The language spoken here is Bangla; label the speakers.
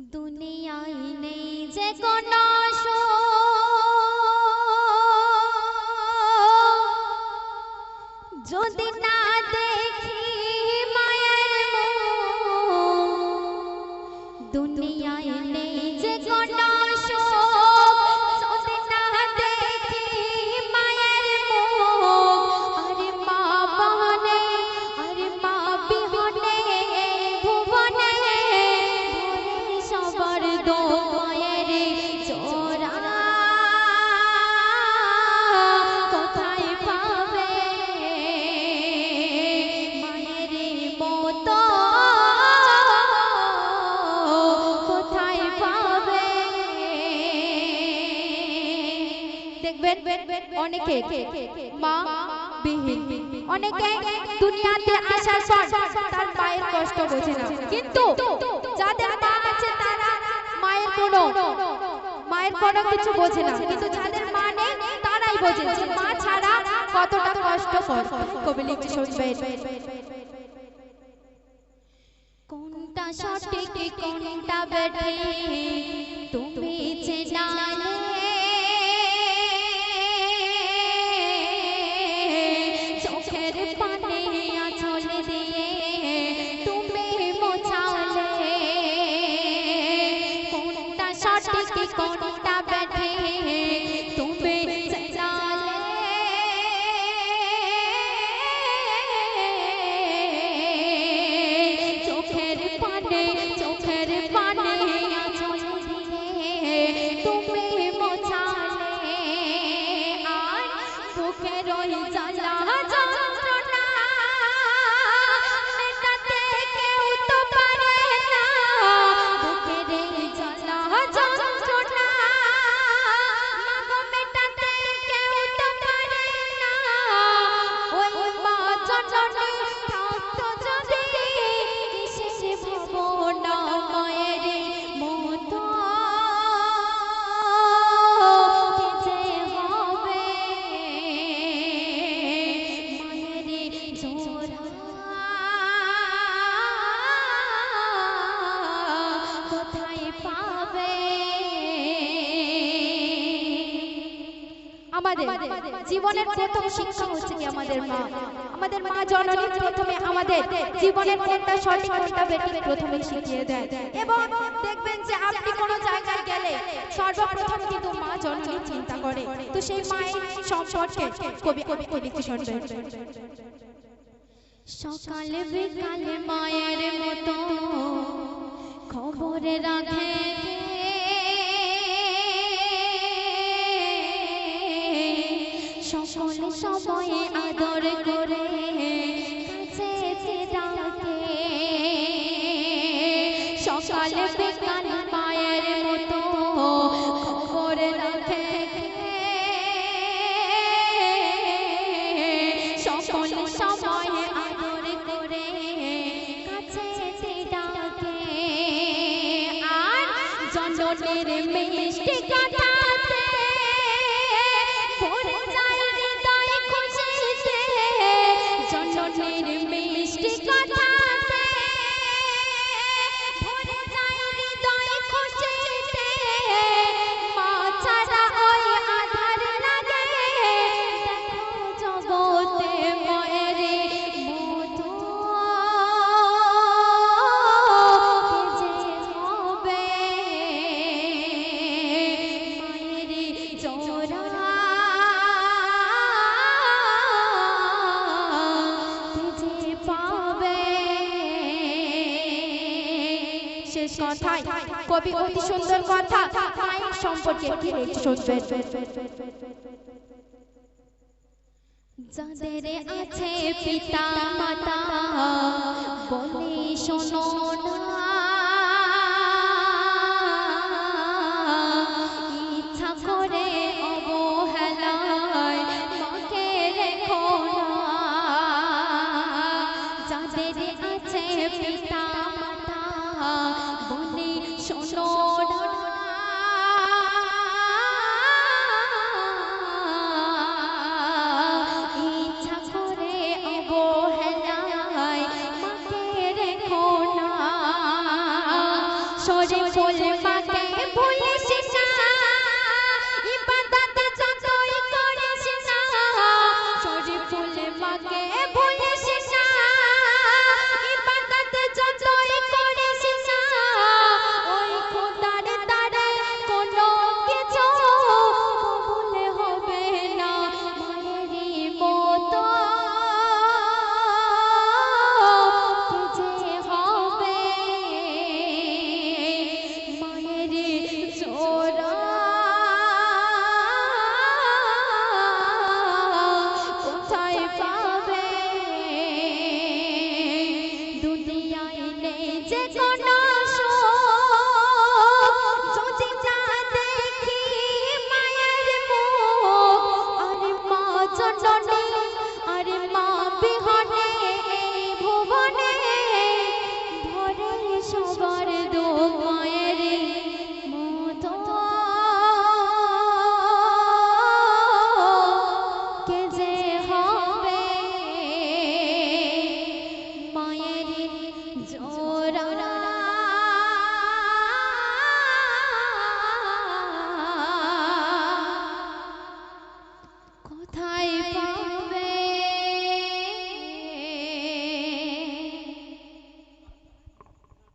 Speaker 1: দুনিয়ায় নেই যে কোনো যদি না দেখি মায়ের মুখ দুনিয়ায় নেই যে কোনো যদি না দেখি মায়ের মুখ আরে মা বহনে আরে মা বিহনে ভুবনে সবার দো মায়ের জোড়া কোথায় পাবে মায়ের মতো কোথায় পাবে দেখবেন অনেকে মা বিহীন অনেকে দুনিয়াতে আসার পর তার মায়ের কষ্ট বোঝে না কিন্তু যাদের মা আছে তারা মায়ের কোনো কিছু বোঝে না কিন্তু যাদের মা নেই তারাই বোঝে যে মা ছাড়া কতটা কষ্টকর কবি লিখতে শুনবেন কোনটা সঠিক কোনটা বেঠিক তুমি জানলে চোখের পানে আঁচল দিয়ে তুমি মোছালে কোনটা সঠিক কোনটা বেঠিক তুমি জানলে চোখের পানে আঁচল দিয়ে তুমি মোছালে আর বুকের ওই জ্বালা যন্ত্রণা মেটাতে কেউ তো পারে না বুকের এই জ্বালা যন্ত্রণা মাগো মেটাতে কেউ তো পারে না ওই মা জননী থাকতো যদি কিসে ভাবনা মায়ের মতো যে হবে মায়ের জোড়া কোথায় পাবে আমাদের জীবনের প্রথম শিক্ষা হচ্ছে কি আমাদের মা জননী প্রথমে আমাদের জীবনের কোনটা সঠিক কোনটা বেঠিক প্রথমে শিখিয়ে দেয় এবং দেখবেন যে আপনি কোনো জায়গায় গেলে সর্বপ্রথম কিন্তু মা জননী চিন্তা করে তো সেই মায়ের সম্পর্কে কবি লিখতে শুনবেন সকালে বিকালে মায়ের মতো খবরে রাখে সকল সময়ে আদর করে কাছে ডাকে সকালে বিকালে মায়ের মতো খবর রাখে সকল সময়ে আদর করে কাছে ডাকে আর জননীর মিষ্টি কথাতে ভরে যায় হৃদয় খুশিতে জননীর মিষ্টি কথাতে ভরে যায় হৃদয় খুশিতে মা ছাড়া ওই আধার লাগে দেখো জগতে মায়ের মতো যে হবে মায়ের জোড়া যে পাবে শেষ কথায় কবি অতি সুন্দর কথা মায়ের সম্পর্কে কি লিখতে শুনবেন যাদের আছে পিতা মাতা বলে শোনো না ইচ্ছা করে অবহেলায় মাকে রেখো না যাদের আছে পিতা মাতা বলে শোনো না ইচ্ছা করে অবহেলায় মাকে রেখো না শরীফুল মাকে ভুলিস না ইবাদত যতই করিস না শরীফুল মাকে ভুলিস না ইবাদত যতই করিস না ওই খোদার দ্বারে কোনো কিছু কবুল হবে না মায়েরই মতো যে হবে মায়েরই জোড়া কোথায় পাবে দুনিয়ায় নেই যে কোনো সুখ যদি না দেখি মায়ের মুখ আরে মা জননী আরে মা বিহনে এই ভুবনে ধরে সবার দুঃখ মায়ের মতো কে যে হবে মায়ের জোড়া কোথায়